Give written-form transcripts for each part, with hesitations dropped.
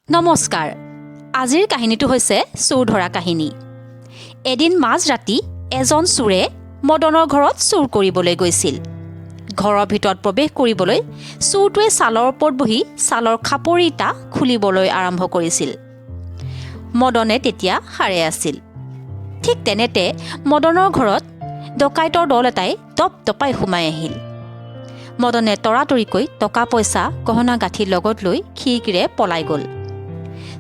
নমস্কাৰ। আজিৰ কাহিনীটো হৈছে চোৰ ধৰা কাহিনী। এদিন মাজৰাতি এজন চোৰে মদনৰ ঘৰত চুৰ কৰিবলৈ গৈছিল। ঘৰৰ ভিতৰত প্ৰৱেশ কৰিবলৈ চোৰটোৱে ছালৰ ওপৰত বহি ছালৰ খাপৰিটা খুলিবলৈ আৰম্ভ কৰিছিল। মদনে তেতিয়া সাৰে আছিল। ঠিক তেনেতে মদনৰ ঘৰত ডকাইতৰ দল এটাই দপদপাই সোমাই আহিল। মদনে তৰাতৰিকৈ টকা পইচা গহনা গাঁঠি লগত লৈ খিৰিকীৰে পলাই গ'ল।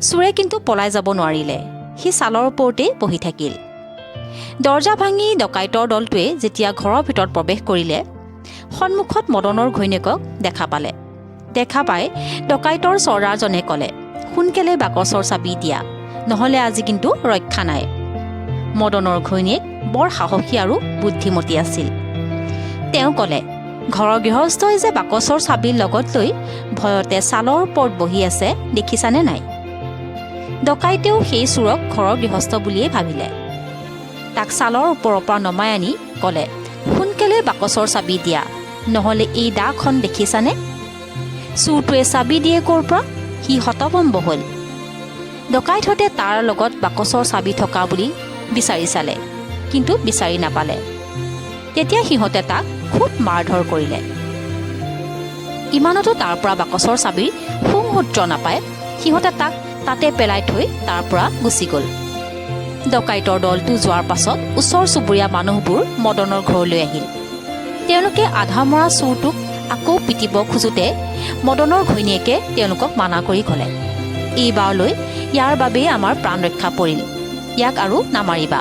চোৰে কিন্তু পলাই যাব নোৱাৰিলে। সি ছালৰ ওপৰতেই বহি থাকিল। দৰ্জা ভাঙি ডকাইতৰ দলটোৱে যেতিয়া ঘৰৰ ভিতৰত প্ৰৱেশ কৰিলে, সন্মুখত মদনৰ ঘৈণীয়েকক দেখা পালে। দেখা পাই ডকাইতৰ চৰ্দাৰজনে ক'লে, সোনকালে বাকচৰ চাবি দিয়া, নহ'লে আজি কিন্তু ৰক্ষা নাই। মদনৰ ঘৈণীয়েক বৰ সাহসী আৰু বুদ্ধিমতী আছিল। তেওঁ ক'লে, ঘৰৰ গৃহস্থই যে বাকচৰ চাবিৰ লগত লৈ ভয়তে ছালৰ ওপৰত বহি আছে, দেখিছানে নাই? ডকাইতেও সেই চোৰক ঘৰৰ গৃহস্থ বুলিয়েই ভাবিলে। তাক ছালৰ ওপৰৰ পৰা নমাই আনি ক'লে, সোনকালে বাকচৰ চাবি দিয়া, নহ'লে এই দাখন দেখিছানে? চোৰটোৱে চাবি দিয়ে ক'ৰ পৰা? সি হতভম্ব হ'ল। ডকাইতহঁতে তাৰ লগত বাকচৰ চাবি থকা বুলি বিচাৰি চালে, কিন্তু বিচাৰি নাপালে। তেতিয়া সিহঁতে তাক খুব মাৰধৰ কৰিলে। ইমানতো তাৰ পৰা বাকচৰ চাবিৰ সুমূত্ৰ নাপায়, সিহঁতে তাক তাতে পেলাই থৈ তাৰ পৰা গুচি গ'ল। ডকাইতৰ দলটো যোৱাৰ পাছত ওচৰ চুবুৰীয়া মানুহবোৰ মদনৰ ঘৰলৈ আহিল। তেওঁলোকে আধা মৰা চোৰটোক আকৌ পিটিব খোজোতে মদনৰ ঘৈণীয়েকে তেওঁলোকক মানা কৰি ক'লে, এইবাৰলৈ ইয়াৰ বাবেই আমাৰ প্ৰাণ ৰক্ষা পৰিল, ইয়াক আৰু নামাৰিবা।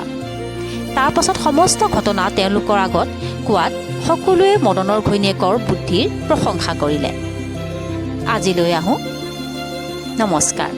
তাৰ পাছত সমস্ত ঘটনা তেওঁলোকৰ আগত কোৱাত সকলোৱে মদনৰ ঘৈণীয়েকৰ বুদ্ধিৰ প্ৰশংসা কৰিলে। আজিলৈ আহোঁ। নমস্কাৰ।